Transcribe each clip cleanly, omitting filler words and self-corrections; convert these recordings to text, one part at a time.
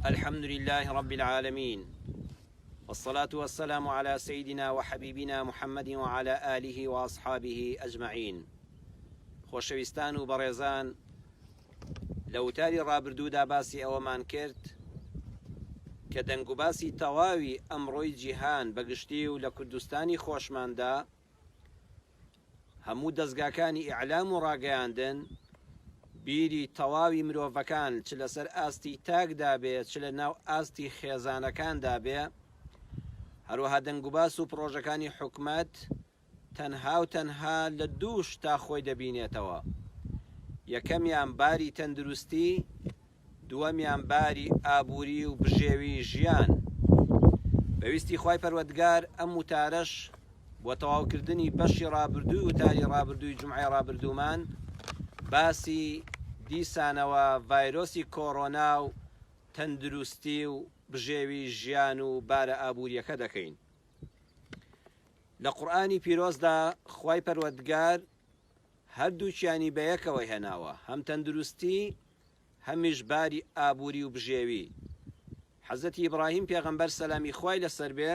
الحمد لله رب العالمين والصلاة والسلام على سيدنا وحبيبنا محمد وعلى آله وأصحابه أجمعين. خۆشەویستان و بەڕێزان، لە وتاری ڕابردوودا باسی ئەوەمان کرد کە دەنگ و باسی تەواوی ئەمڕۆی جیهان بەگشتی و لە کوردستانی خۆشماندا هەموو دەستگاکانی ئیعلام و ڕاگەیاندن بیری تەواوی مرۆڤەکان چ لەسەر ئاستی تاکدا بێ چ لە ناو ئاستی خێزانەکاندا بێ، هەروەها دەنگ و باس و پرۆژەکانی حکومەت تەنها و تەنها لە دووش تا خۆی دەبینێتەوە. یەکەمیان باری تەندروستی، دووەمیان باری ئابووری و بژێوی ژیان. بەویستی خوای پەروەردگار ئەم وتارەش بۆ تەواوکردنی بەشی ڕابردووی وتاری ڕابردووی جومعەی ڕابردوومان باسی دیسانەوە ڤایرۆسی کۆڕۆنا و تەندروستی و بژێوی ژیان و بارە ئابووریەکە دەکەین. لە قورئانی پیرۆزدا خوای پەروەردگار هەردووچیانی بەیەکەوە هێناوە، هەم تەندروستی هەمیش باری ئابووری و بژێوی. حەزەتی ئیبراهیم پێغەمبەر سەلامی خوای لەسەر بێ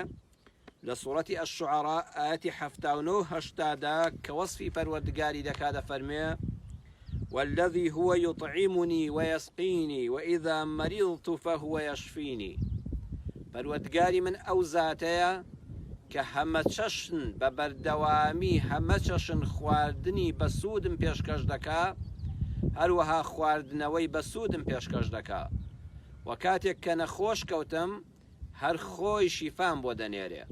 لە سوورەتی ئەشعەڕا ئاەتی 79 80دا کە وەصفی پەروەردگاری دەکا دەفەرمێ: والذي هو يطعمني ويسقيني وإذا مرضت فهو يشفيني. پەروەردگاری من ئەو زاتەیە کە هەمە چەشن بە بەردەوامی هەمە چەشن خواردنی بەسوودم پێشکەش دەکا، هەروەها خواردنەوەی بەسوودم پێشکەش دەکا، و کاتێک کە نەخۆش کەوتم هەر خۆی شیفام بۆ دەنێرێ.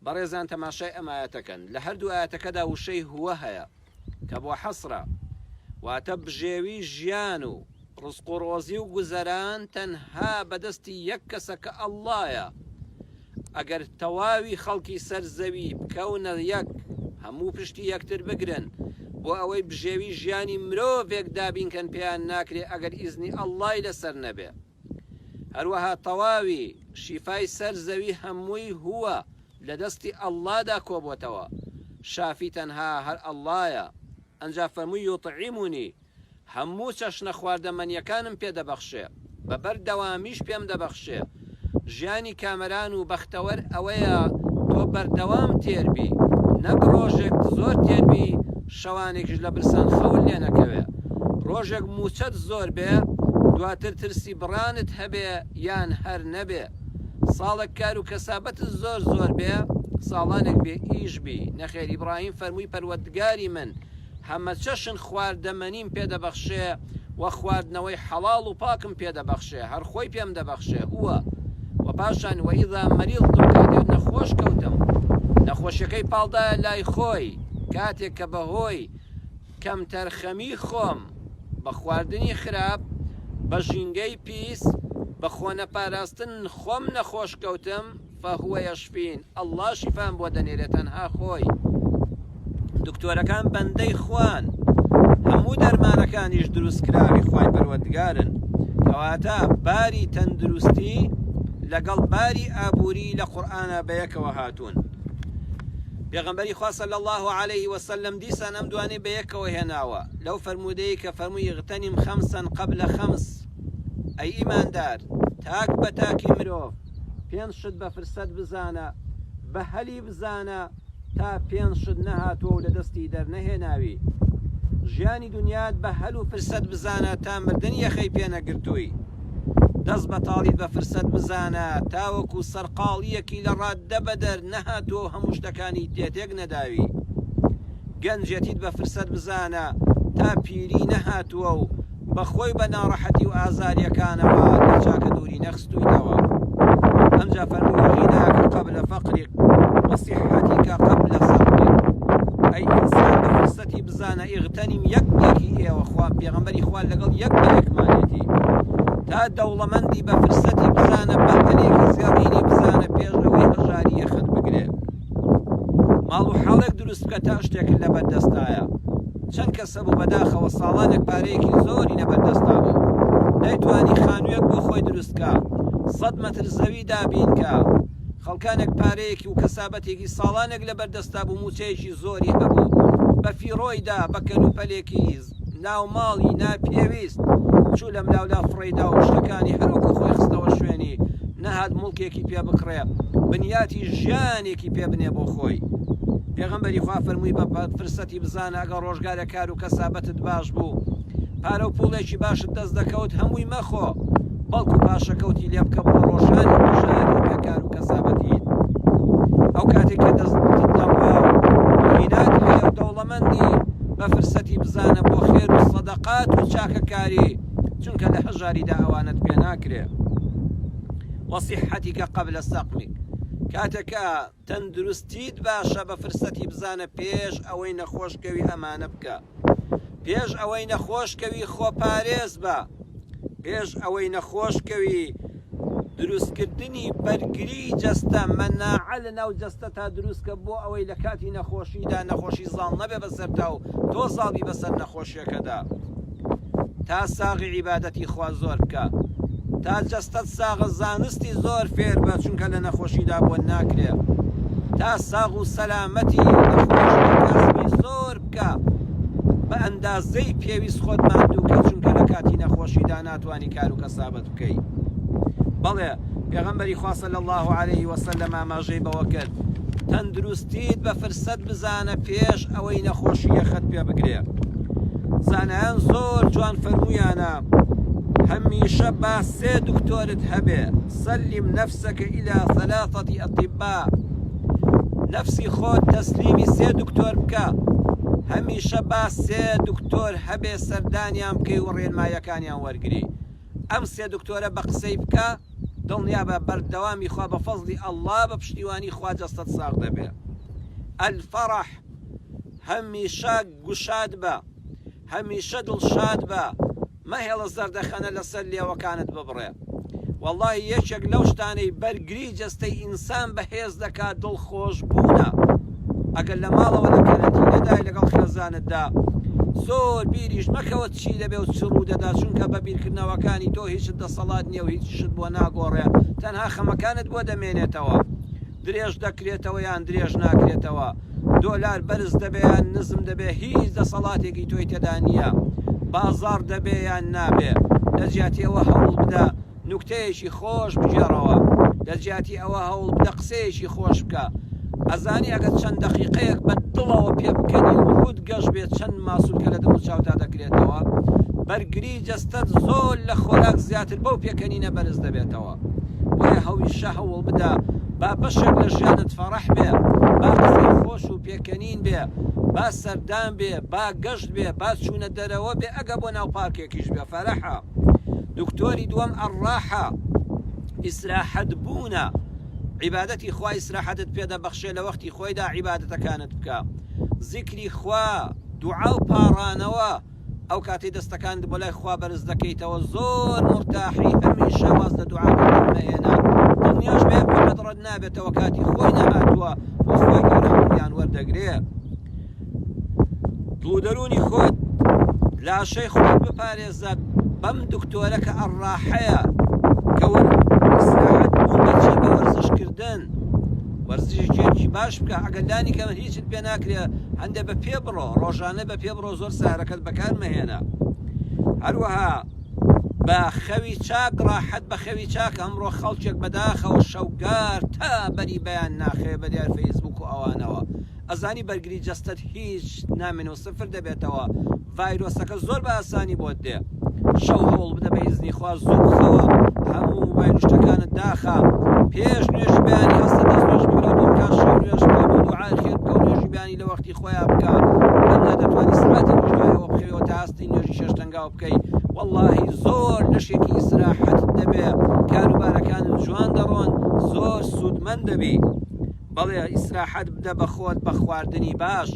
بەڕێزان، تەماشای ئەم ئاەتەکەن. لە هەردوو ئاەتەکەدا وشەی هوە هەیە کە بۆ حەسرە، واتە بژێوی ژیان و ڕزق و ڕۆزی و گوزەران تەنها بەدەستی یەک کەسە کە ئەڵڵایە. ئەگەر تەواوی خەڵکی سەر زەوی بکەونە یەک، هەموو پشتی یەکتر بگرن بۆ ئەوەی بژێوی ژیانی مرۆڤێک دابینکەن پێیان ناکرێ ئەگەر ئیزنی ئەڵڵای لەسەر نەبێ. هەروەها تەواوی شیفای سەر زەوی هەمووی هووە لە دەستی ئەڵڵادا کۆبووتەوە، شافی تەنها هەر ئەڵڵایە. ئەنجا فەرمووی یوطعیمونی، هەموو چەشنە خواردەمەنیەکانم پێ دەبەخشێ، بەبەردەوامیش پێم دەبەخشێ. ژیانی کامەران و بەختەوەر ئەوەیە تۆ بەردەوام تێربی، نەک ڕۆژێک زۆر تێربی شەوانێکیش لە برسان خەول لێ نەکەوێ. ڕۆژێک موچەت زۆر بێ دواتر ترسی بڕانت هەبێ یان هەر نەبێ. ساڵێک کار و کەسابەت زۆر زۆر بێ، ساڵانێک بێ ئیش بی. نەخێر ئیبراهیم فەرمووی پەروەردگاری من هەمە چەشن خواردەمەنیم پێ دەبەخشێ و خواردنەوەی حەڵاڵ و پاکم پێ دەبەخشێ، هەر خۆی پێم دەبەخشێ. وە و پاشان وەئیذا مەریضت، کاتێک نەخۆش کەوتم، نەخۆشیەکەی پاڵدایە لای خۆی، کاتێک کە بەهۆی کەم تەرخەمی خۆم بە خواردنی خراپ، بە ژینگەی پیس، بە خۆنەپاراستن خۆم نەخۆش کەوتم، فەهوە یەشفین، ئەڵڵا شیفام بۆ دەنێرێ تەنها خۆی. دکتۆرەکان بەندەی خوان، هەموو دەرمانەکانیش دروستکراوی خوای پەروەردگارن. کەواتە باری تەندروستی لەگەڵ باری ئابووری لە قورئانە بەیەکەوە هاتوون. پێغەمبەری خوا صلی الله علیه وسلم دیسان ئەم دوانەی بەیەکەوە هێناوە لەو فەرموودەی کە فەرمووی اغتەنیم خەمسەن قەبلە خەمس. ئەی ئیماندار، تاک بە تاکی مرۆڤ پێنج شت بە فرسەت بزانە، بە هەلی بزانە تا پێنج شت نەهاتووە و لە دەستی دەرنەهێناوی. ژیانی دنیات بە هەل و فرسەت بزانە تا مردن یەخەی پێ نەگرتووی. دەست بە تاڵیت بە فرسەت بزانە تاوەکو سەرقاڵیەکی لە ڕاددە بەدەر نەهاتووە هەموو شتەکانی تێتێک نەداوی. گەنجێتیت بە فرسەت بزانە تا پیری نەهاتووە و بەخۆی بە ناڕەحەتی و ئازاریەکانەوە لە چاکە دووری نەخستوویتەوە. ئەمجا فەرمووی غیناکە قەبلە فەقریک وەسیحەتیکە قەبلە سەقریک. ئەی ئینسان بە فرسەتی بزانە ئیغتەنیم یەکی ئێوە خوا پێغەمبەری خوا لەگەڵ یەک بەیەکمانێتی. تا دەوڵەمەندی بە فرسەتی بزانە بە هەلێکی زێڕینی بزانە پێش ئەوەی هەژاری یەخت بگرێ. ماڵ و حاڵێک دروست بکە تا شتێکت لە بەردەستایە. چەند کەسە بوو بەداخەوە ساڵانێک پارەیەکی زۆری لەبەردەستا بوو، نەیتوانی خانوویەک بۆ خۆی دروستکە، 100 مەتر زەوی دابینکە. خەڵکانێک پارەیەکی و کەسابەتێکی ساڵانێک لەبەردەستا بوو، موچەیەکی زۆری هەبوو، بە فیڕۆیدا بە کەلوپەلێکی ناو ماڵی ناپێویست چوو لەم لاولا فڕێدا و شتەکانی هەروەکو خۆی خستە ڕزقێکی پێ بکڕێ بنیاتی ژیانێکی پێ بنێ بۆ خۆی. پێغەمبەری خوا فەرمووی بە فرسەتی بزانە ئەگە ڕۆژگارە کار و کەسابەتت باش بوو پارە و پوڵێکی باشت دەست دەکەوت هەمووی مەخۆ بەڵکو پاشەکەوتی لێ بکە بۆ ڕۆژانی بژاری پێ کار و کەسابەتیت. ئەو کاتێککە دەستدەڕوا مینات هەیە و دەوڵەمەندی بە فرسەتی بزانە بۆ خێر و سەدەقات و چاکەکاری چونکە لە هەژاریدا ئەوانت پێ ناکرێ. وەسیحەتیکە قەبلە سەقمیک کاتێکە تەندروستیت باشە بە فرسەتی بزانە پێش ئەوەی نەخۆشکەوی ئەمانە بکە، پێش ئەوەی نەخۆشکەوی خۆپارێز بە، پێش ئەوەی نەخۆشکەوی دروستکردنی بەرگری جەستە مەناعە لە ناو جەستە تا دروستکە بۆ ئەوەی لە کاتی نەخۆشیدا نەخۆشی زاڵ نەبێ بەسەرتا و تۆ زاڵی بەسەر نەخۆشیەکەدا. تا ساغی عیبادەتی خوا زۆر بکە، تا جەستەت ساغە زانستی زۆر فێر بە چونکە لە نەخۆشیدا بۆ ناکرێ، تا ساغ و سەلامەتی نەخۆشی کەسبی زۆر بکە بە ئەندازەی پێویست خۆت ماندووکە چونکە لە کاتی نەخۆشیدا ناتوانی کار و کەسابەت بکەی. بەڵێ پێغەمبەری خوا صلی الله علیه وسلم ئاماژەی بەوە کرد تەندروستیت بە فرسەت بزانە پێش ئەوەی نەخۆشیەکەت پێ بگرێ. زانایان زۆر جوان فەرموویانە هەمیشە با سێ دکتۆرت هەبێ سەلیم نەفسەکە ئیلا ثەلاثەتی ئەطیبا، نەفسی خۆت تەسلیمی سێ دکتۆر بکە، هەمیشە با سێ دکتۆر هەبێ سەردانیان بکەی و ڕێنمایەکانیان وەرگری. ئەم سێ دکتۆرە بە قسەی بکە دڵنیا بە بەردەوامی خوا بە فەزلی ئەڵڵا بە پشتیوانی خوا جەستەت ساغ دەبێ. ئەلفەڕەح هەمیشە گوشاد بە، هەمیشە دڵشاد بە، مەهێڵە زەردەخەنە لەسەر لێوەکانت ببڕێ. وەڵڵاهی یەکێک لەو شتانەی بەرگری جەستەی ئینسان بەهێز دەکات دڵخۆش بوونە. ئەگەر لە ماڵەوە لە کەرەنتینەدای لەگەڵ خێزانتدا زۆر بیریش مەکەوە چی دەبێ و چ ڕوو دەدا چونکە بە بیرکردنەوەکانی تۆ هیچت دەسەڵات نییە و هیچشت بۆ ناگۆڕێ، تەنها خەمەکانت بۆ دەمێنێتەوە. درێژ دەکرێتەوە یان درێژ ناکرێتەوە، دۆلار بەرز دەبێ یان نزم دەبێ، هیچ دەسەڵاتێکی تۆی تێدا نییە. بازار دەبێ یان نابێ، لە جیاتی ئەوە هەوڵ بدە نوکتەیەکی خۆش بجێڕەوە، لە جیاتی ئەوە هەوڵ بدە قسەیەکی خۆش بکە. ئەزانی ئەگەر چەند دەقیقەیەک بە دڵەوە پێ بکەنی و ڕوود گەشت بێت چەند ماسوولکە لە دڵ چاوتا دەکرێتەوە. بەرگری جەستەت زۆر لە خۆراک زیاتر بەو پێکەنینە بەرز دەبێتەوە. وایە هەویشە هەوڵ بدە با بەشێک لە ژیانت فەڕەح بێ، با قسەی خۆش و پێکەنین بێ، با سەردان بێ، با گەشت بێ، با چوونە دەرەوە بێ، ئەگە بۆ ناو پارکێکیش بێ فەرەحە. دکتۆری دووەم ئەڕاحە، ئیسراحەت بوونە. عیبادەتی خوا ئیسراحەتت پێ دەبەخشێ لە وەختی خۆیدا عیبادەتەکانت بکە. زیکری خوا، دوعا و پاڕانەوە ئەو کاتی دەستەکانت بۆ لای خوا بەرز دەکەیتەوە زۆر مرتاحی، هەمیشە واز لە دوعا بکەنمەهێنا. دڵنیاش بێ بۆت ڕەت نابێتەوە کاتی خۆی نەهاتووە بۆ خۆی گەورە هەموویان وەردەگرێ. دڵودەرونی خۆت لاشەی خۆت بپارێزە بەم دکتۆرە کە ئەڕاحەیە کە ئیسراحەت بوون دەچێت بە وەرزشکردن. وەرزشێکی باش بکە، ئەگەندانی کە هیچت پێ ناکرێ هەندێک بە پێ بڕۆ، ڕۆژانە بە پێ بڕۆ زۆر سارەکەت بەکار مەهێنە. هەروەها بە خەوی چاک ڕاحەت بە خەوی چاک. ئەمڕۆ خەڵکێک بەداخەوە شەوگار تا بەری بەیان ناخێ بە دیار فەیسبوک و ئەوانەوە. ئەزانی بەرگری جەستەت هیچ نامێنەوە سفر دەبێتەوە، ڤایرۆسەکە زۆر بە ئاسانی بۆت دێ. شەو هەوڵ بدە بە ئیزنی خوا زوو بخەوە، هەموو موبایل و شتەکانت داخە، پێش نوێژی بەیانی هەستە دەست نوێژ بگرە بۆ بکات، شەو نوێژ بکە و دوعای خێر بکە و نوێژی بەیانی لە وەختی خۆیان بکە. ئەمجا دەتوانی سعاتێک دوایەوە بخەوێەوە تا هەستی نوێژی شەش تەنگاو بکەی. وەڵڵاهی زۆر لەشێکی ئیسراحەت دەبێ، کاروبارەکانت جوان دەڕۆن، زۆر سوودمەند دەبی. بەڵێ ئیسراحەت بدە بە خۆت بە خواردنی باش.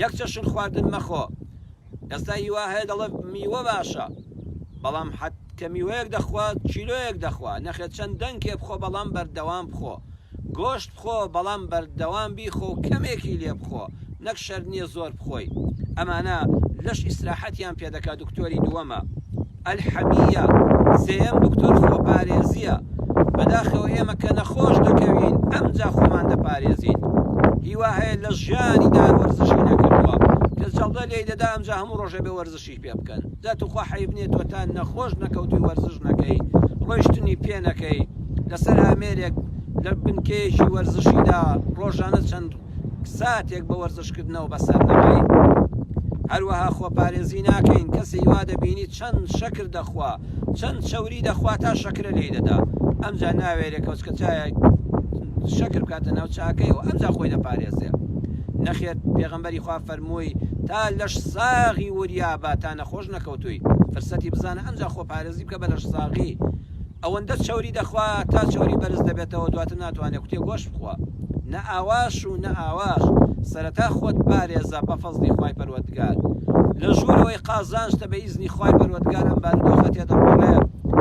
یەک چەشن خواردن مەخۆ. ئێستا هیوا هەیە دەڵێ میوە باشە، بەڵام حەت کە میوەیەک دەخوات چیلۆیەک دەخوا، نەخێت چەند دەنگێ بخۆ بەڵام بەردەوام بخۆ. گۆشت بخۆ بەڵام بەردەوام بیخۆ و کەمێکی لێ بخۆ، نەک شەر نییە زۆر بخۆی. ئەمانە لەش ئیسراحەتیان پێدەکا. دکتۆری دووەمە ئەلحەمیە، سێەم دکتۆر خۆپارێزیە. بەداخەوە ئێمە کە نەخۆش دەکەوین ئەمجا خۆمان دەپارێزین. هیوا هەیە لە ژیانیدا وەرزشی نەکردووە، کە جەڵدە لێی دەدا ئەمجا هەموو ڕۆژە بێ وەرزشی پێ بکەن. دەتوخوا حەیب نییە تۆ تا نەخۆش نەکەوتی وەرزش نەکەی، ڕۆیشتنی پێ نەکەی، لەسەر ئامێرێک لە بنکەیەکی وەرزشیدا ڕۆژانە چەند ساتێک بە وەرزشکردنەوە بەسەر نەبین. هەروەها خۆپارێزی ناکەین، کەسی وا دەبینی چەند شەکر دەخوا، چەند چەوری دەخوا تا شەکرە لێی دەدا، ئەمجا ناوێرێ کەوچکە چایە شەکر بکاتە ناو چاکەیەوە ئەمجا خۆی دەپارێزێ. نەخێت پێغەمبەری خوا فەرمووی تا لەش ساغی وریابە تا نەخۆش نەکەوتووی فرسەتی بزانە ئەمجا خۆپارێزی بکە بە لەش ساغی. ئەوەندە چەوری دەخوا تا چەوری بەرز دەبێتەوە دواتر ناتوانێت کوتێ گۆشت بخوا. نە ئاواش و نە ئاواش سەرەتا خۆت پارێزە بە فەزلی خوای پەروەردگار. لە ژوورەوەی قازانشتە بە ئیزنی خوای پەروەردگار ئەم بارودۆخە تێدەڕۆڵێ.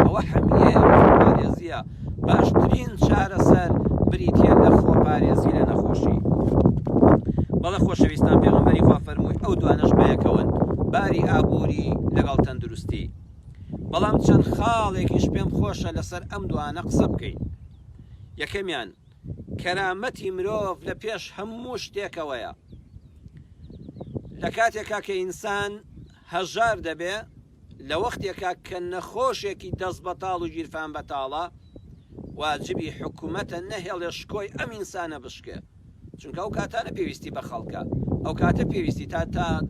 ئەوە هەمیەیە خۆپارێزیە، باشترین چارەسەر بریتە لە خۆپارێزی لە نەخۆشی. بەڵێ خۆشەویستان پێغەمبەری خوا فەرمووی ئەو دوانەش بەیەکەون، باری ئابووری لەگەڵ تەندروستی. بەڵام چەند خاڵێکیش پێم خۆشە لەسەر ئەم دوانە قسە بکەین. یەکەمیان کەرامەتی مرۆڤ لە پێش هەموو شتێکەوەیە. لە کاتێکا کە ئینسان هەژار دەبێ، لە وەختێکا کە نەخۆشێکی دەست بەتاڵ و گیرفان بەتاڵە، واجبی حکوومەتە نەهێڵێ شکۆی ئەم ئینسانە بشکێ، چونکە ئەو کاتانە پێویستی بە خەڵکە، ئەو کاتە پێویستی تا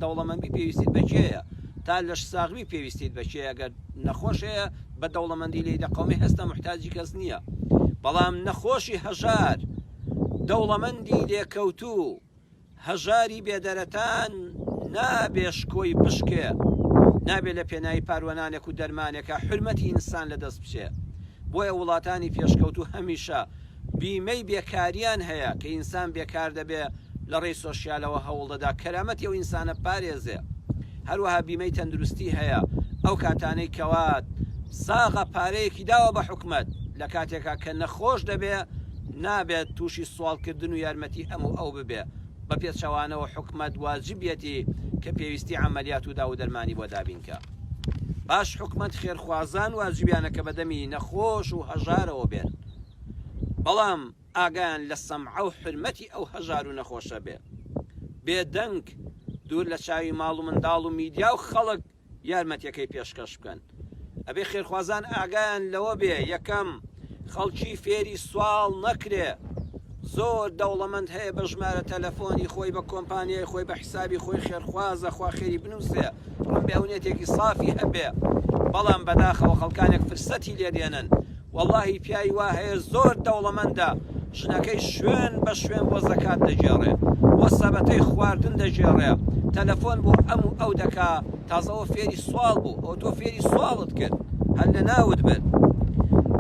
دەوڵەمەندی پێویستیت بەکێیە، تا لەش ساغمی پێویستیت بەکێ. ئەگەر نەخۆشەیە بە دەوڵەمەندی لێی دەقەومی هەستە محتاجی کەس نییە. بەڵام نەخۆشی هەژار، دەوڵەمەندی لێکەوتوو، هەژاری بێدەرەتان نابێ شکۆی بشکێ، نابێ لە پێناوی پاروەنانێک و دەرمانێکە حرمەتی ئینسان لەدەست بچێ. بۆیە وڵاتانی پێشکەوتو هەمیشە بیمەی بێکاریان هەیە کە ئینسان بێکار دەبێ لە ڕێی سۆشیالەوە هەوڵ دەدا کەرامەتی ئەو ئینسانە پارێزێ. هەروەها بیمەی تەندروستی هەیە، ئەو کاتانەی کەوات ساغە پارەیەکی داوە بە حکومەت، لە کاتێکا کە نەخۆش دەبێ نابێت تووشی سوالکردن و یارمەتی ئەو ببێ. بە پێچەوانەوە حکومەت واجبیەتی کە پێویستی عملیات و دا و دەرمانی بۆ دابینکە. باش حکومەت خێرخوازان واجبیانە کە بەدەمی نەخۆش و هەژارەوە بێن، بەڵام ئاگیان لە سەمعە و حرمەتی ئەو هەژار و نەخۆشە بێ. بێدەنگ دوور لە چاوی ماڵ و منداڵ و میدیا و خەڵک یارمەتیەکەی پێشکەش بکەن. ئەبێ خێرخوازان ئاگیان لەوە بێ، یەکەم خەڵکی فێری سوال نەکرێ. زۆر دەوڵەمەند هەیە بە ژمارە تەلەفۆنی خۆی بە کۆمپانیای خۆی بە حسابی خۆی خێرخوازە خوا خێری بنووسێ، ڕەنبێونێتێکی صافی هەبێ، بەڵام بەداخەوە خەڵکانێک فرسەتی لێدێنن. وەڵڵاهی پیاوی وا هەیە زۆر دەوڵەمەندە ژنەکەی شوێن بە شوێن بۆ زەکات دەجێڕێ، بۆ سەبەتەی خواردن دەجێڕێ، تەلەفۆن بۆ ئەم و ئەو دەکا، تازەوە فێری سوال بوو، ئەو تۆ فێری سوالت کرد هەر لە ناوت بێت.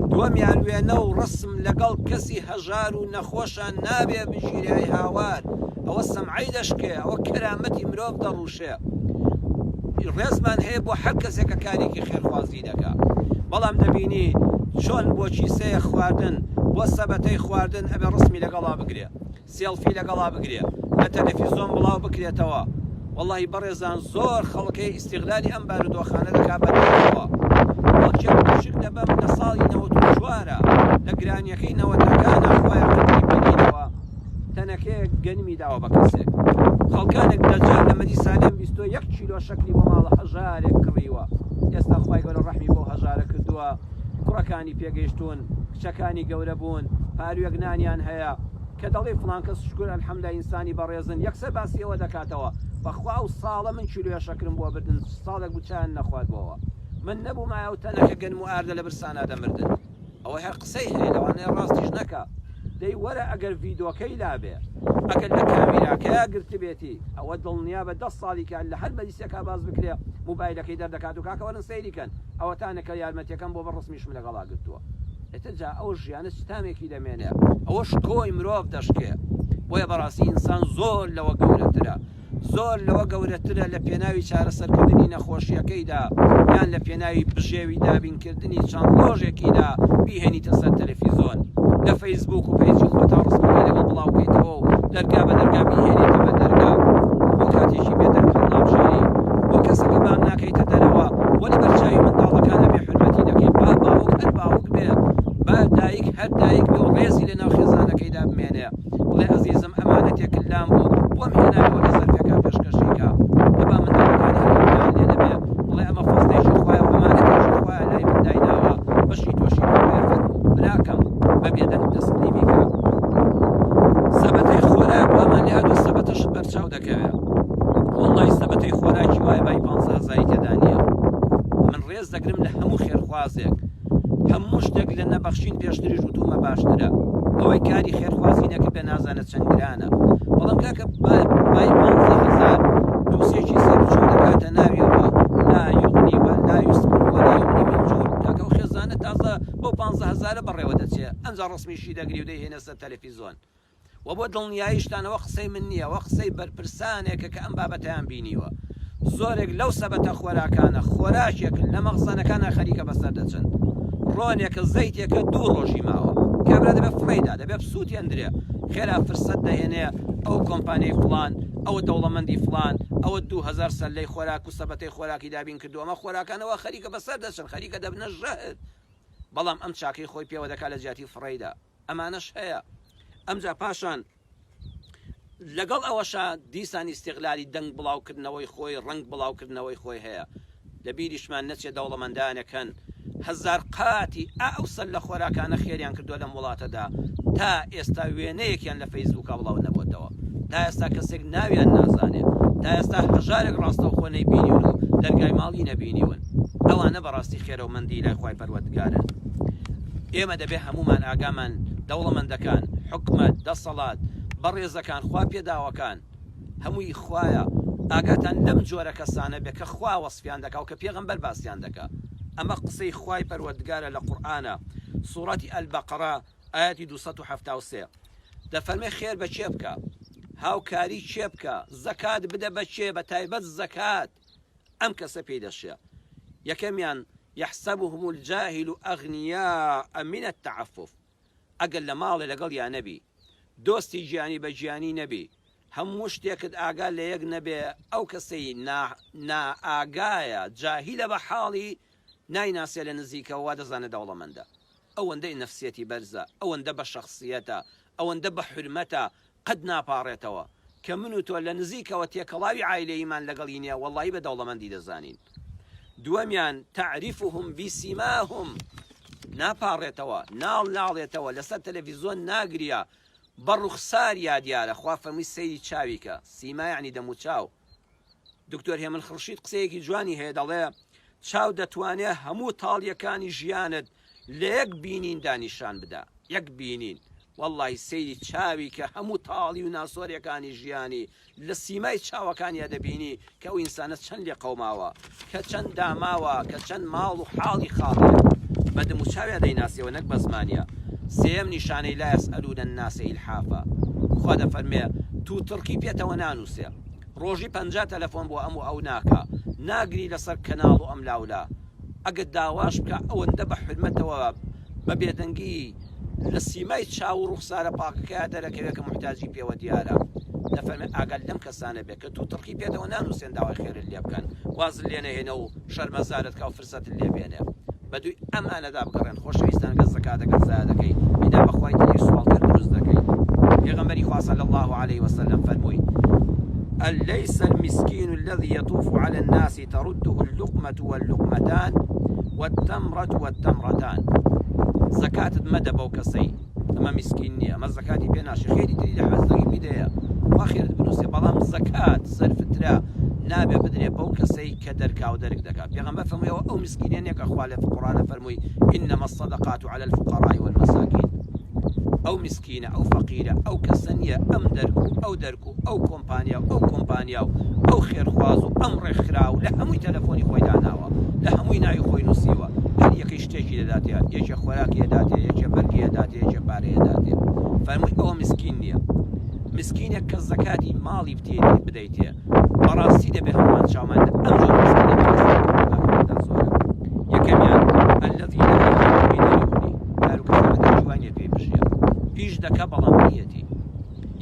دووەمیان وێنە و ڕسم لەگەڵ کەسی هەژار و نەخۆشان نابێ بژیرای هاوار، ئەوە سەمعەی دەشکێ، ئەوە کەرامەتی مرۆڤ دەڕووشێ. ڕێزمان هەیە بۆ هەر کەسێکە کارێکی خێرخوازی دەکا، بەڵام دەبینی چۆن بۆ چیسەیە خواردن، بۆ سەبەتەی خواردن ئەبێ ڕسمی لەگەڵا بگرێ، سێڵفی لەگەڵا بگرێ، لە تەلەڤیزۆن بڵاو بکرێتەوە. وەڵڵاهی بەڕێزان زۆر خەڵکەی ئیستیغلالی ئەم بارودۆخانە دەکا بەدەوە. خەڵکێک کوچک دەبەم لە ساڵی 94 لە گرانیەکەی نەوەتەکانە خوای ڕەتی بینینەوە تەنەکەیەک گەنمی داوە بە کەسێک. خەڵکانێک دەجار لە مەدی سالێم 21 کیلۆ شەکلی بۆ ماڵە هەژارێک کڕیوە. ئێستا خوای گەورە ڕەحمی بۆ هەژارە کردووە، کوڕەکانی پێگەیشتون، کچەکانی گەورە بوون، پاروێک نانیان هەیە کە دەڵێ فڵان کەس شکر ئەلحەمدولای ئینسانی بەڕێزن، یەکسەر باسیەوە دەکاتەوە بەخوا و ساڵە من کیلۆیە شەکرم بۆ بردن، ساڵێک بوو چیان نەخواردبەوە، من نەبوو مایە و تەنەکە گەنم و ئاردە لە برسانە دەمردن. ئەوە هەر قسەی هەیە، لەوانەیە ڕاستیش نەکا. دەی وەرە ئەگەر ڤیدۆکەی لابێ، ئەگەر لە کامیراکەیە گرتبێتی، ئەوە دڵنیا بە 10 ساڵی کە لە هەر مەجلیسێکا باز بکرێ موبایلەکەی دەردەکات و کاکە وەرن سەیریکەن، ئەوە تانەکە یارمەتیەکەم بۆ بە ڕسمیشم لەگەڵا گرتووە. ئێتەجا ئەو ژیانە ستامێکی دەمێنێ، ئەوە شکۆی مرۆڤ دەشکێ. بۆیە بەڕاستی ئینسان زۆر لەوە گەورەترە، زۆر لەوە گەورەترە لە پێناوی چارەسەرکردنی نەخۆشیەکەیدا، یان لە پێناوی بژێوی دابینکردنی چەند ڕۆژێکیدا بیهێنیتە سەر تەلەڤیزۆن، لە فەیسبوک و پەیجی خۆتا ڕستەکەی لەگەڵ بڵاو بکەیتەوە و دەرگا بە دەرگا بیهێنیتە بە دەرگا، بۆ کاتێکی بێدەنگ هەڵناوژێری، بۆ کەسەکە بام ناکەیتە دەرەوە، وە لە بەرچاوی منداڵەکانە بێحورمەتی دەکەی، با باوک هەر باوک بێ، با دایک هەر دایک بێ و ڕێزی لە ناو خێزانەکەیدا بمێنێ، بڵێ ئەزیزم ئەمانەتێکت لام بوو بۆم هێناوە لە زەرفەکە پێشکەشیکە، ئەبا منداڵەکانی هەرەکان لێ دەبێ بڵێ ئەمە فەزلێکی خوایە و ئەمانەتێکی خوایە لای من دایناوە، بەشی تۆشی پێ فەرموو. براکەم بەبێ دەنگ دەستقیمی کە سەبەتەی خۆراک وامان لە هەردوو سەبەتەش بەرچاو دەکەوێت وەڵڵای سەبەتەی خۆراکی وایە بای 15,000 تێدا نییە من ڕێز دەگرم لە هەموو خێرخوازێک هەموو شتێک لە نەبەخشین پێشتریش وتومە باشترە ئەوەی کاری خێرخوازی نەکرد بێ نازانێت چەند گرانە بەڵام کاکە بای 15,000 دووسێکی سەرچوو دەکاتە ناویەوە لا یغنی ولا یسمن ولا یغنی من جوع کاکە ئەو خێزانە تازە بۆ 15,000 بەڕێوە دەچێت ئەمجا ڕسمیشی دەگری و دەیهێنە سەر تەلەڤیزۆن و بۆ دڵنیاییشتانەوە قسەی من نییە وە قسەی بەرپرسانێکە کە ئەم بابەتیان بینیوە زۆرێک لەو سەبەتە خۆراکانە خۆراشێک لە مەغزانەکانە خەریکە بەسەر دەچن ڕۆنێکە زەیتێکە 2 ڕۆژی ماوە کابرا دەبێت فڕێدا دەبێت سووتیان درێ خێرا فرسەت دەهێنێ ئەو کۆمپانیای فڵان ئەوە دەوڵەمەندی فڵان ئەوە 2,000 سەلەی خۆراک و سەبەتەی خۆراکی دابین کردو ئەمە خۆراکانەوە خەریکە بەسەر دەچن خەریکە دەبنە ژەهد بەڵام ئەم چاکەی خۆی پێوە دەکات لە جیاتی فڕێدا ئەمانەش هەیە ئەمجا پاشان لەگەڵ ئەوەشە دیسان ئیستیغلالی دەنگ بڵاوکردنەوەی خۆی ڕنگ بڵاوکردنەوەی خۆی هەیە لە بیریشمان نەچێت دەوڵەمەندانەکەن هەزار قاتی ئەوسەر لە خۆراکانە خێریان کردووە لەم وڵاتەدا تا ئێستا وێنەیەکیان لە فەیسبووکە بڵاو نەبووتەوە تا ئێستا کەسێک ناویان نازانێت تا ئێستا هەژارێک ڕاستەوخۆ نەیبینیون و دەرگای ماڵی نەبینیون ئەوانە بەڕاستی خێرەومەندی لای خوای پەروەردگارن ئێمە دەبێ هەمومان ئاگامان دەوڵەمەندەکان حکومەت دەسەڵات بەڕێزەکان خوا پێداوەکان هەمووی خوایە ئاگاتان لەم جۆرە کەسانە بێ کە خوا وەسفیان دەکا و کە پێغەمبەر باسییان دەکا ئەمە قسەی خوای پەروەردگارە لە قورئانە سوورەتی ئەلبەقەرە ئاەتی 273 دەفەرمێ خێر بە چێ بکە هاوکاری چێ بکە زەکات بدە بە چێ بە تایبەت زەکات ئەم کەسە پێی دەشێ یەکەمیان يحسبهم الجاهل أغنياء من التعفف ئەگەر لە ماڵێ لەگەڵ یان نەبی دۆستی گیانی بە گیانی نەبی هەموو شتێکت ئاگا لە یەک نەبێ ئەو کەسەی نائاگایە جاهیلە بە حاڵی نایناسێ لە نزیکەوە دەزانە دەوڵەمەندە ئەوەندەی نەفسیەتی بەرزە ئەوەندە بە شەخصیەتە ئەوەندە بە حرمەتە قەت ناپاڕێتەوە کە من و تۆ لە نزیکەوە تێکەڵاوی عایلەیمان لەگەڵی نییە وەڵڵی بە دەوڵەمەندی دەزانین دووەمیان تعریفهم بسیماهم ناپاڕێتەوە ناڵێتەوە لەسەر تەلەڤیزۆن ناگریە بە ڕوخسار یا دیارە خوا فەرمووی سەیری چاویکە سیما یعنی دەمو چاو دکتۆر هێمن خڕشید قسەیەکی جوانی هەیە دەڵێ چاو دەتوانێت هەموو تاڵیەکانی ژیانت لە یەک بینین دانیشان بدا یەک بینین واللهی سەیری چاوی کە هەموو تاڵی و ناسۆریەکانی ژیانی لە سیمای چاوەکانیە دەبینی کە ئەو ئینسانە چەند لێ قەوماوە کە چەند داماوە کە چەند ماڵ و حاڵی خاڵێ بەدەم و چاویە دەیناسیەوە نەک بە زمانیە سێم نیشانەی لا یەسئەلونە الناس ئیلحافا خوا دەفەرمێ تووتڕکی پێتەوە نانووسێ ڕۆژی 50 تەلەفۆن بۆ ئەم و ئەو ناکە ناگری لەسەر کەناڵ و ئەم لاولا ئەگەر داواش بکە ئەوەندە بە حرمەتەوە بە بێدەنگی لە سیمای چاو و ڕوخسارە پاکەکەیە دەرەکەوێت کە محتاجی پێوە دیارە دەفەرمێ ئاگەر لەم کەسانە بێت کە تووتڕکی پێتەوە نانووسێن داوای خێرت لێ بکەن وازت لێ نەهێنە و شەرمەزارت کا و فرسەت لێ بێنێ بەدوی ئەمانەدا بگەڕێن خۆشەویستان گەز زەکاتەکەت زایە دەکەی بیدا بەخوای تری سوڵکە دروست دەکەی پێغەمبەری خوا صلی الله عليه وسلم فەرمووی ليس المسكين الذي يطوف على الناس ترده اللقمة واللقمتان والتمرة والتمرتان زكاة مدى بوكسي أما مسكينية أما الزكاة بيناشي خيري تريد حزنك بداية وآخر بنوسي بلام زكاة صرف ترى نابێ بدرێ بەو کەسەی کە دەرکا و دەرک دەکات پێغەمبەر فەرموویەوە ئەو مسکینێنێکە خوا لە قورئانە فەرمووی إنما الصدقات على الفقراء والمساكين ئەو مسکینە ئەو فەقیرە ئەو کەسە نییە ئەم دەرک و ئەو کۆمپانیا و ئەو خێرخواز و ئەم ڕێکخرا و لە هەمووی تەلەفۆنی خۆی داناوە لە هەمووی ناوی خۆی نووسیوە هەر یەکەی شتێکی دەداتێ یەکێ خۆراکی دەداتێ یەکێ بەرگی دەداتێ یەکێ پارەیە دەداتێ فەرمووی ئەوە مسکین نییە مسکینێک کە زەکاتی ماڵی بدەیتێ بەڕاستی دەبێ هەمووان چاومان ئەم جۆر مسکینە زۆرە یەکەمیان الذي لا يؤمن بدينه داروکەسە جوانیە پێی بژێ پیش دەکە بەڵام نیەتی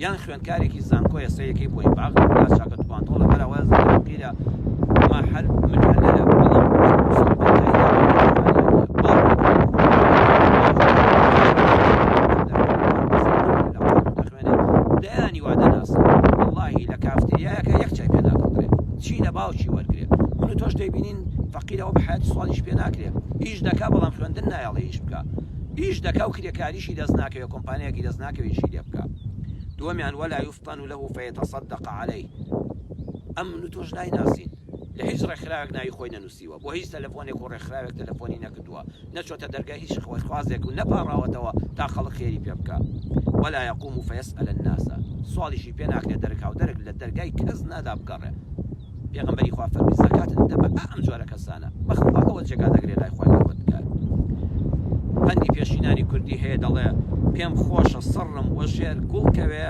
یان خوێندکارێکی زانکۆیە سەیەکەی بۆی باغ چاکە توانتۆڵە بەراوە زەقیرە ما هەر مجللە بەڵام دەیانی وا دەناسن وەڵڵاهی لە کافتێریایەکە یەک چای پێ ناکڕێ چی لە باوکی وەرگێ من و تۆش دەیبینین فەقیرەوە بە حیاتی سوالیش پێ ناکرێ ئیش دەکا بەڵام خوێندن نایەڵێ ئیش بکە ئیش دەکا و کرێکاریشی دەست ناکەوێت کۆمپانیایەکی دەست ناکەوێتشی لێ بکە. دووەمیان وەلا یوفطن له فیتصدق عليه ئەم من و تۆش نایناسین لە هیچ ڕێکخراوێک ناوی خۆی نەنووسیوە بۆ هیچ تەلەفۆنێک و ڕێکخراوێک تەلەفۆنی نەکردووە نەچۆتە دەرگای هیچ خۆشخوازێک و نەپاڕاوەتەوە تا خەڵک خێری پێ بکە. ولا يقوم فيسأل الناس سواڵیشی پێ ناکرێت دەرکاو دەرک لە دەرگای کەس نادا بگەڕێ. پێغەمبەری خوا فەرمی زەکات دەبە ئەم جۆرە کەسانە بەخواەوە جێگا دەگرێت لای خۆی گەوتکار. هەندی پێشینانی کوردی هەیە دەڵێ پێم خۆشە سڕم وە ژێر گوڵکەوێ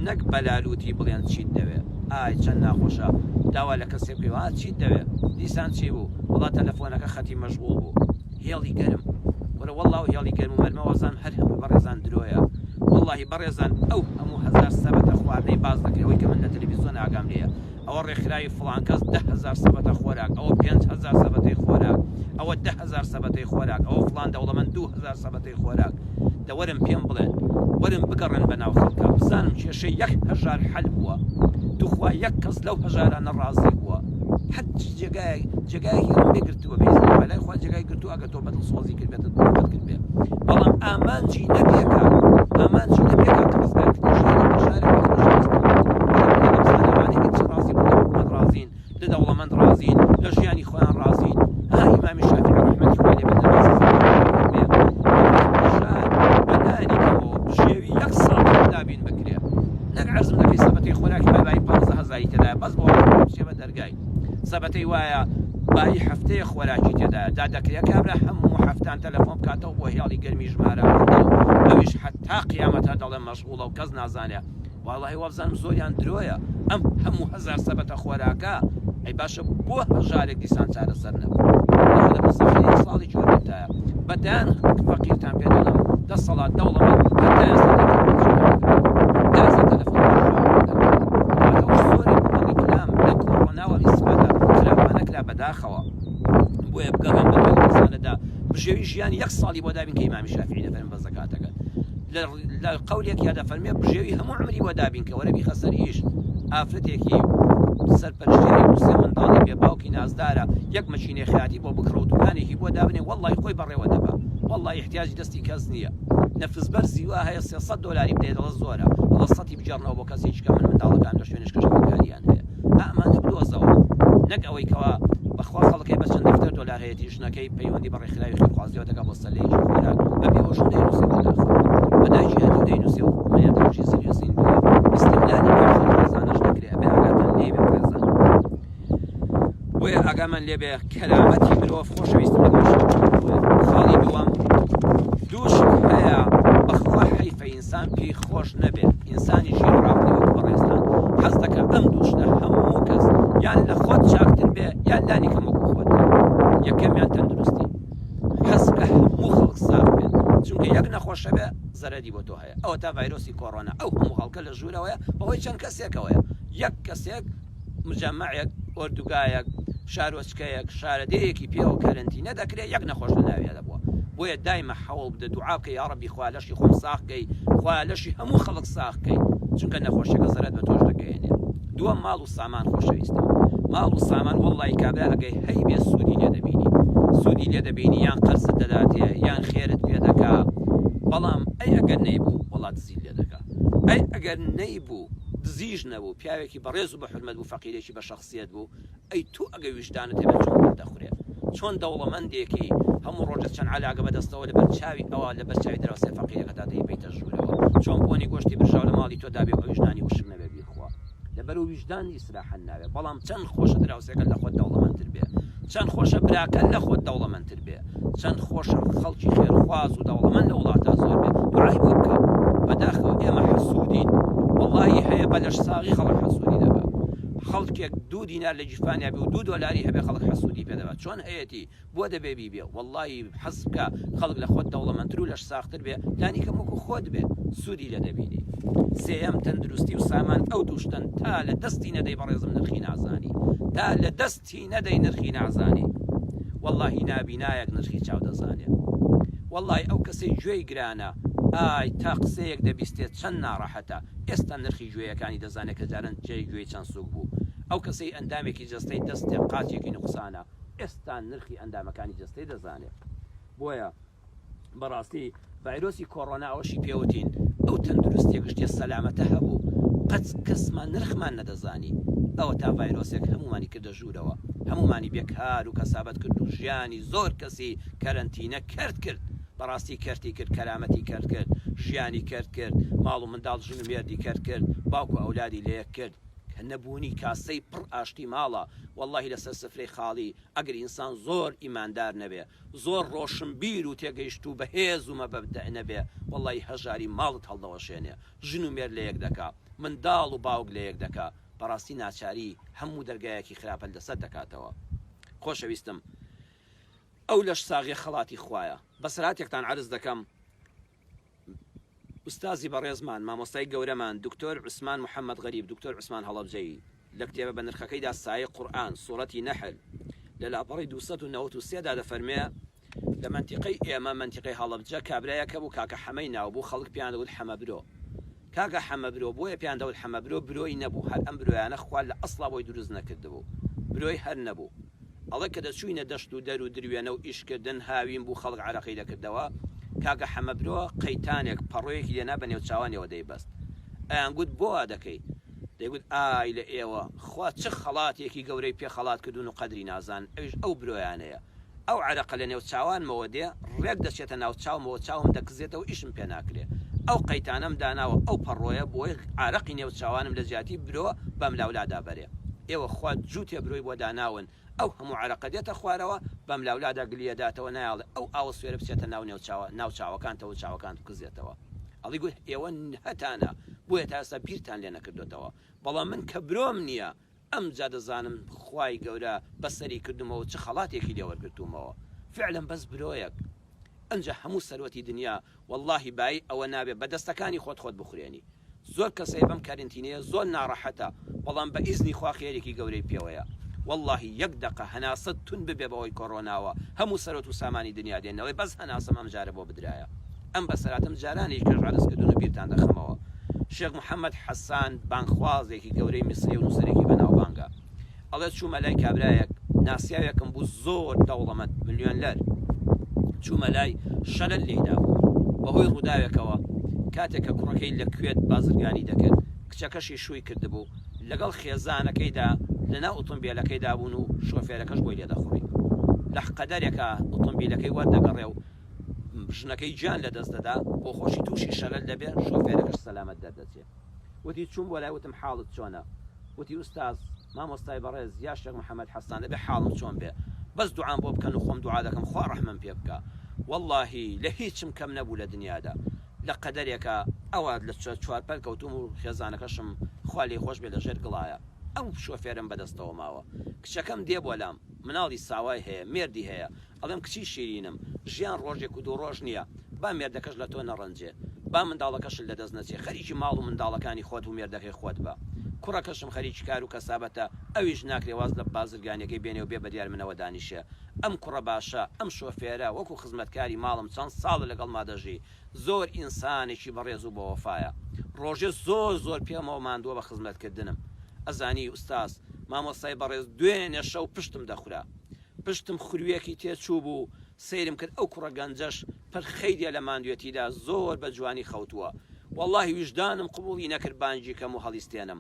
نەک بەلالوتی بڵێن چیت دەوێ. ئای چەند ناخۆشە داوا لە کەسێک پێوە چیت دەوێ دیسان چی بوو وڵات تەلەفۆنەکە خەتی مەشغوڵ بوو هێڵی گەرم وەرە وەڵڵاو هێڵی گەرم و مەرمەوەزان هەر هەموو بەڕێزان درۆیە واللهی بەڕێزان ئەو هەموو هەزار سەبەتە خواردنەی باز دەکرێت ئەوەی کە من لە تەلەڤیزیۆن ئاگام لێیە ئەوە ڕێکخراوی فڵان کەس 10,000 سەبەتە خۆراک ئەوە 5,000 سەبەتەی خۆراک ئەوە 10,000 سەبەتەی خۆراک ئەوە فڵان دەوڵەمەند 2,000 سەبەتەی خۆراک دەوەرم پێم بڵێن وەرم بگەڕێن بەناو خەڵکە بزانم کێشەی 1,000 حەل بووە توخوا یەک کەس لەو هەژارانە ڕازی بووە حەت جێگایەکی ڕم بێگرتووە بێزی لای خوا جێگای گرتووە ئەگە تۆ بەدڵ سۆزی کردبێتت بۆت کرد بێ بەڵام ئامانجی نەبێکە کە ڕازین لە دەوڵەمەند ڕازین لە ژیانی خۆیان ڕازین ها ئیمامی شافعی ڕەحمەتی خوای لێ بێت بژێوی 1 ساڵ دابین بکرێ نەک عەرزم دەکەی سەبەتەی خۆراکی بای 15,000 تێدایە بەس بۆ بچێ بە دەرگای سەبەتەی وایە بای هەفتەیە خۆراکی تێدایە دادەکرێت کابرا هەموو هەفتان تەلەفۆن بکاتەوە بۆ هێڵی گەرمی ژمارە ئەویش حتا قیامەتە دەڵێ مەشغوڵە و کەس نازانێ واللهی وەبزانم زۆریان درۆیە ئەم هەموو 1,000 سەبەتە خۆراکە ئەی باشە بۆ هەژارێک دیسان چارەسەر نەبوو ساڵی جۆرتایە بەدایان فەقیرتان پێ دەڵێم 10 سەڵات دەوڵەمەند بەداخەوە بۆیە بگەڕێن بە کەسانەدا بژێوی ژیان 1 ساڵی بۆ دابین کە ئیمامی شافعی دەفەرمێ بە زەکاتەکە لە قەولێکیا دەفەرمێ بژێوی هەموو عمری بۆ دابین کە وەرە بیخە سەر ئیش ئافرەتێکی سەرپەرشتێکی دووسێ منداڵی بێ باوکی نازدارە یەک مەچینێ خیاتی بۆ بکڕە و دوکانێکی بۆ دابنێ وەڵڵی خۆی بەڕێوە دەبا وەڵڵی احتیاجی دەستی کەس نییە نەفسبەر زیوا هەیە 300 دلاری بدەیت دەڵە زۆرە وەڵڵە سەتی بجارنەوە بۆ کەسێکی کە من منداڵەکان لە شوێنش کەشەکاریان هەیە ئەمانە بدۆزەوە نەک ئەوەی کەوا بەخوا خەڵکی بە چەند دەفتەر دۆلار هەیەی ژنەکەی پەیوەندی بە ڕێکخراوی خوازیەوە دەکات بۆ سەلەیەکی خۆراک بەبێ ئەوشم دەینووسێ بەداخەوە بەداژی هەتیو دەینووسێ و مەیادەژی سریۆسین استیملالی ڕێزانەش دەکرێت ئەبێ ئاگاتان لێ بێ ڕێزان بۆیە ئاگامان لێ بێ کەرامەتی مرۆڤ خۆشەویستم لە خاڵی دووەم دووش هەیە بەخوا حەیفە ئینسان پێی خۆش نەبێت ئینسانی ژیر ڕاقلەوە بەڕێزان حەز دەکە ئەم دووشتە هەموو کەس یان لە خۆت چاکتر بێ یان لانی کەم وەکو خۆت یەکەمیان تەندروستی حەز بە هەموو خەڵک ساغ بێت چونکە یەک نەخۆشە بێ زەرەری بۆ تۆ هەیە ئەوە تا ڤایرۆسی کۆڕۆنا ئەو هەموو خەڵکە لە ژوورەوەیە بەهۆی چەند کەسێکەوەیە یەک کەسێک مجەمەعێک ئۆردوگایەک شارۆچکەیەک شارەدەیەکی پێوە کەرنتینە دەکرێت یەک نەخۆش لە ناوێ دەبووە بۆیە دایمە حەوڵ بدە دوعا بکەی یا ڕەبی خوا لەشی خۆم ساغکەی خوا لەشی هەموو خەڵک ساغکەی چونکە نەخۆشیەکە زەرەت بە تۆش دەگەیەنێ دووەم ماڵ و سامان خۆشەویستە ماڵ و سامان وەڵڵی کابرا ئەگەی هەی بێ سوودی لێ دەبینی سوودی لێ دەبینی یان قەرزت دەداتێ یان خێرت پێ دەکا بەڵام ئەی ئەگەر نەیبوو وڵات دزیت لێ دەکا ئەی ئەگەر نەیبوو دزیش نەبوو پیاوێکی بەڕێز و بە حورمەت بوو فەقیرێکی بە شەخسیەت بوو ئەی تو ئەگە ویژدانت هەبێت چۆن دەخورێت چۆن دەوڵەمەندێکی هەموو ڕۆژە چەند علاقە بەدەستەوە لەبەر چاوی ئەوە لەبەر چاوی دراوسێ فەقیرەکە تا دەی بێتە ژوورەوە چۆن بۆنی گۆشتی برژاو لە ماڵی تۆ دابێ ئەو ویژدانی وشک نەبێ بیخوا لەبەر و ویژدانی ئیسراحەت ناوێت بەڵام چەند خۆشە دراوسێکە لە خۆت دەوڵەمەندتر بێ چەند خۆشە براکە لە خۆت دەوڵەمەندتر بێ چەند خۆشە خەڵکی خێرخواز و دەوڵەمەند لە وڵاتە زۆر بێت دوعای بۆ بکە بەداخەوە ئێمە حەسوودین وەڵڵهی هەیە بە لەش ساغی خەڵک حەسوودی دەبە خەڵکێک 2 دینار لە جیفانیا بێ و 2 دۆلاری هەبێ خەڵک حەسوودی پێ دەبات چۆن هەیەی بۆ دەبێ بیبێ وەڵڵهی حەز بکە خەڵک لە خۆت دەوڵەمەندتر و لەش ساختر بێ لانی کەم وەکو خۆت بێ سوودی لە دەبینی سێەم تەندروستی و سامان ئەو دووشتن تا لە دەستی نەدەی بەڕێزم نرخی نازانی تا لە دەستی نەدەی نرخی نازانی وەڵڵهی نابینایەک نرخی چاو دەزانێ وەڵڵهی ئەو کەسەی گوێی گرانە ئای تا قسەیەک دەبیستێت چەند ناڕەحەتە ئێستا نرخی گوێیەکانی دەزانێت کە جارن جێی گوێی چەند سوک بوو ئەو کەسەی ئەندامێکی جەستەی دەستێ قاچێکی نوقسانە ئێستا نرخی ئەندامەکانی جەستەی دەزانێت بۆیە بەڕاستی ڤایرۆسی کۆڕۆنا ئەوەشی پێوتین ئەو تەندروستی گشتیە سەلامەتە هەبوو قەت کەسمان نرخمان نەدەزانی ئەوە تا ڤایرۆسێک هەمومانی کردە ژوورەوە هەمومانی بێکار و کەسابەت کرد و ژیانی زۆر کەسی کەرەنتینە کرد بەڕاستی کەرتی کرد کەرامەتی کرد ژیانی کرد ماڵ و منداڵ ژن و مێردی کرد باوکو ئەولادی لەیەک کرد کە نەبوونی کاسەی پڕ ئاشتی ماڵە واللهی لەسەر سفرەی خاڵی ئەگەر ئینسان زۆر ئیماندار نەبێ زۆر ڕۆشنبیر و تێگەیشت و بەهێز و مەبەبدە نەبێ واللهی هەژاری ماڵت هەڵدەوەشێنێ ژن و مێرد لە یەک دەکا منداڵ و باوک لە یەک دەکا بەڕاستی ناچاری هەموو دەرگایەکی خراپە لەسەر دەکاتەوە خۆشەویستم ئەو لەش ساغی خەڵاتی خوایە بەسەراتێکتان عرض دەکەم ئوستازی بەڕێزمان مامۆستای گەورەمان دکتۆر عوسمان محەممەد غەریب دکتۆر عوسمان هەڵەبجەی لە کتێبە بە نرخەکەیدا سایە قورئان سوورەتی نەحل لە لاپەڕی 293دا دەفەرمێ لە منتیقەی ئێمە منتیقەی هەڵەبجە کابرایەکە بوو کاکە حەمەی ناو بوو خەڵک پیان دەوت حەمەبرۆ کاکە حەمەبرۆ بۆیە پیان دەوت حەمەبرۆ برۆی نەبوو هەر ئەم برۆیانە خوال لە ئەسڵا بۆی دروست نەکردبوو برۆی هەر نەبوو ئەڵێ کە دەچووینە دەشت و دەر و دروێنە و ئیشکردن هاوین بوو خەڵک عەرەقی دەکردەوە کاکە حەمەبرۆ قەیتانێک پەڕۆیەکی لێنا بە نێو چاوانەوە دەیبەست ئەیانگوت بۆ وا دەکەی دەیگوت ئای لە ئێوە خوا چ خەڵاتێکی گەورەی پێ خەڵات کردوون و قەدری نازان ئەویش ئەو برۆیانەیە ئەو عەرەقە لە نێو چاوانمەوە دێ ڕێک دەچێتە ناو چاومەوە چاوم دەکزێتەوە ئیشم پێ ناکرێ ئەو قەیتانەم داناوە ئەو پەڕۆیە بۆی عەرەقی نێو چاوانم لە جیاتی برۆ بەم لاولادا بەرێ ئێوە خوا جووتێ برۆی بۆ داناون ئەو هەموو عەرەقە دێتە خوارەوە بەم لاولادا گلیەداتەوە نایاڵێ ئەو ئاوە سوێرە بچێتە ناو چاوەکانتەوە چاوەکان بکزێتەوە ئەڵی گوت ئێوە هەتانە بۆیە تا ئێستا بیرتان لێ نەکردوێتەوە بەڵام من کە برۆم نییە ئەم جا دەزانم خوای گەورە بەسەری کردمەوە چ خەڵاتێکی لێوەرگرتومەوە فعلا بەس برۆیەک ئەنجا هەموو سەرۆتی دنیا واللهی بای ئەوە نابێ بە دەستەکانی خۆت بخورێنی زۆر کەسەی بەم کارنتینەیە زۆر ناڕەحەتە بەڵام بە ئیزنی خوا خێرێکی گەورەی پێوەیە واللهی یەک دقە هەناسە تون ببێ بەوەی کۆڕۆناوە هەموو سەرۆت و سامانی دنیا دێنەوەی بەس هەناسەم ئەم جارە بۆ بدرایە ئەم بەسەراتم جارانێک کە ڕادستکردون و بیرتان دەخەمەوە شێخ محەممەد حەسان بانخوازێکی گەورەی میسری و نووسەرێکی بەناوبانگە ئەڵێ چوومە لای کابرایەک ناسیاوێکم بوو زۆر دەوڵەمەند ملیۆنلەر چوومە لای شەلەل لێدا بوو بەهۆی ڕووداوێکەوە کاتێک کە کوڕەکەی لە کوێت بازرگانی دەکرد کچەکەشی شووی کردبوو لەگەڵ خێزانەکەیدا لەناو ئۆتۆمبیلەکەیدا بوون و شۆفێرەکەش بۆی لێدەخوڕی لە قەدەرێکە ئۆتۆمبیلەکەی وەردەگەڕێ و ژنەکەی گیان لەدەست دەدا بۆ خۆشی تووشی شەلەل دەبێت شۆفێرەکەش سەلامەت دەردەچێت وتی چوون بۆ لای وتم حاڵت چۆنە وتی ئوستاز مامۆستای بەڕێز یا شێخ محەممەد حەسان دەبێ حاڵم چۆن بێ بەس دوعام بۆ بکەن و خۆم دوعا دەکەم خوا ڕەحمەم پێ بکە واللهی لە هیچم کەم نەبوو لە دنیادا لە قەدەرێکە ئەوە لە چوارپەر کەوتم و خێزانەکەشم خوا لێ خۆش بێ لە ژێر گڵایە ئەو شۆفێرم بەدەستەوە ماوە کچەکەم دێ بۆ لام مناڵی ساوای هەیە مێردی هەیە ئەڵێم کچی شیرینم ژیان ڕۆژێک و دوو ڕۆژ نییە با مێردەکەش لە تۆ نەڕەنجێ با منداڵەکەش لەدەست نەچێ خەریکی ماڵ و منداڵەکانی خۆت و مێردەکەی خۆت بە کوڕەکەشم خەریکی کار و کەسابەتە ئەویش ناکرێ واز لە بازرگانیەکەی بێنێ و بێ بە دیار منەوە دانیشە ئەم کوڕە باشە ئەم شۆفێرە وەکو خزمەتکاری ماڵم چەند ساڵ لەگەڵ مادەژی زۆر ئینسانێکی بەڕێز و بە وەفایە ڕۆژێ زۆر پێمەوە ماندووە بە خزمەتکردنم ئەزانی ئوستاز مامۆستای بەڕێز دوێنێ شەو پشتم دەخورا پشتم خورویەکی تێچوو بوو سیرم کرد ئەو کوڕە گەنجەش پەر خەیدێ لە ماندوێتیدا زۆر بە جوانی خەوتووە واللهی ویژدانم قبوڵی نەکرد بانجی کەم و هەڵیستێنم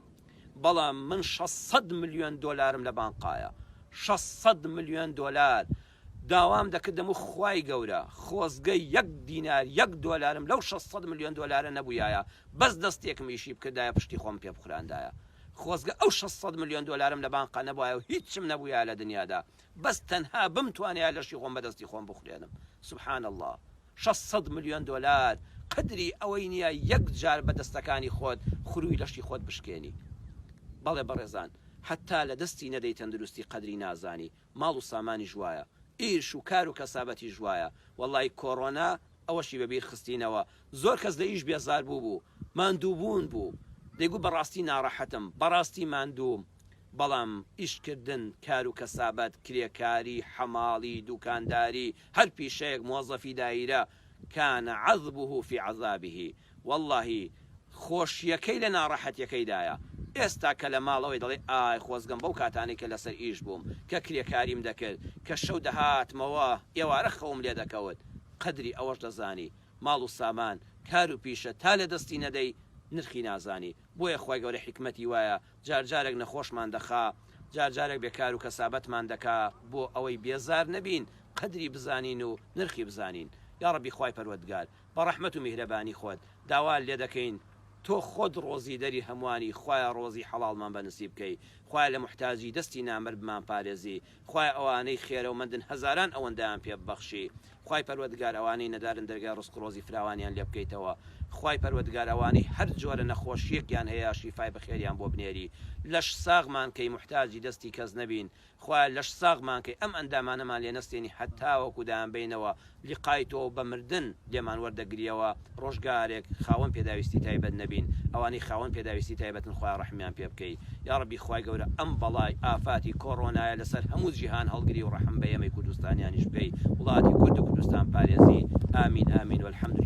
بەڵام من 600 ملیۆن دۆلارم لە بانقایە 600 ملیۆن دۆلار داوام دەکردم و خوای گەورە خۆزگەی 1 دینار 1 دۆلارم لەو 600 ملیۆن دۆلارە نەبوویایە بەس دەستێکم ئیشی بکردایە پشتی خۆم پێ بخوراندایە خۆزگە ئەو 600 ملیۆن دۆلارم لە بانقا نەبووایە و هیچم نەبوویە لە دنیادا بەس تەنها بمتوانێت لەشی خۆم بەدەستی خۆم بخورێنم سبحان الله 600 ملیۆن دۆلار قدری ئەوەی نییە یەک جار بە دەستەکانی خۆت خوروی لەشی خۆت بشکێنی بەڵێ بەڕێزان حتا لە دەستی نەدەی تەندروستی قدری نازانی ماڵ و سامانی ژوایە ئیش و کار و کەسابەتی ژوایە وەڵی کۆڕۆنا ئەوەشی بەبیر خستینەوە زۆر کەس لە ئیش بێزار بوو ماندووبوون بوو دەیگو بەڕاستی ناڕەحەتم بەڕاستی ماندووم بەڵام ئیشکردن کار و کەسابەت کرێکاری حەماڵی دوکانداری هەر پیشەیەک مۆزەفی دایرە کانە عەذبه فی عەذابه واللهی خۆشیەکەی لە ناڕەحەتیەکەیدایە ئێستا کە لە ماڵەوەی دەڵێ ئای خۆزگەم بەو کاتانێک کە لەسەر ئیش بووم کە کرێکاریم دەکرد کە شەو دەهاتمەوە ئێوارە خەوم لێ دەکەوت قەدری ئەوەش دەزانی ماڵ و سامان کار و پیشە تا لە دەستی نەدەی نرخی نازانی بۆیە خۆی گەورە حکمەتی وایە جارجارێک نەخۆشمان دەخا جارجارێک بێکار و کەسابەتمان دەکا بۆ ئەوەی بێزار نەبین قەدری بزانین و نرخی بزانین یا ڕەبی خوای پەروەردگار بە ڕەحمەت و میهرەبانی خۆت داوا لێ دەکەین تۆ خۆت ڕۆزی دەری هەمووانی خوایە ڕۆزی حەڵاڵمان بەنسیب بکەی خوایە لە محتاجی دەستی نامرد بمان پارێزی خوایە ئەوانەی خێرە و مندن هەزاران ئەوەندەیان پێ ببەخشی خوای پەروەردگار ئەوانەی نەدارن دەرگای ڕزق و ڕۆزی فراوانیان لێ بکەیتەوە خوای پەروەردگار ئەوانەی هەر جۆرە نەخۆشیەکیان هەیە شیفای بەخێریان بۆ بنێری لەش ساغمان کەی محتاجی دەستی کەس نەبین خوای لەش ساغمان کەی ئەم ئەندامانەمان لێ نەستێنی هەتا وەکودایان بینەوە لیقای تۆ بە مردن لێمان وەردەگریەوە ڕۆژگارێک خاوەن پێداویستی تایبەت نەبین ئەوانەی خاوەن پێداویستی تایبەتن خوای ڕەحمیان پێ بکەی یا ڕەبی خوای گەورە ئەم بەڵای ئافاتی کۆڕۆنایە لەسەر هەموو جیهان هەڵگری و ڕەحم بە ئێمەی کوردستانیانیش بکەی وڵاتی کورد و کوردستان پارێزی ئامین ئامین والحەمد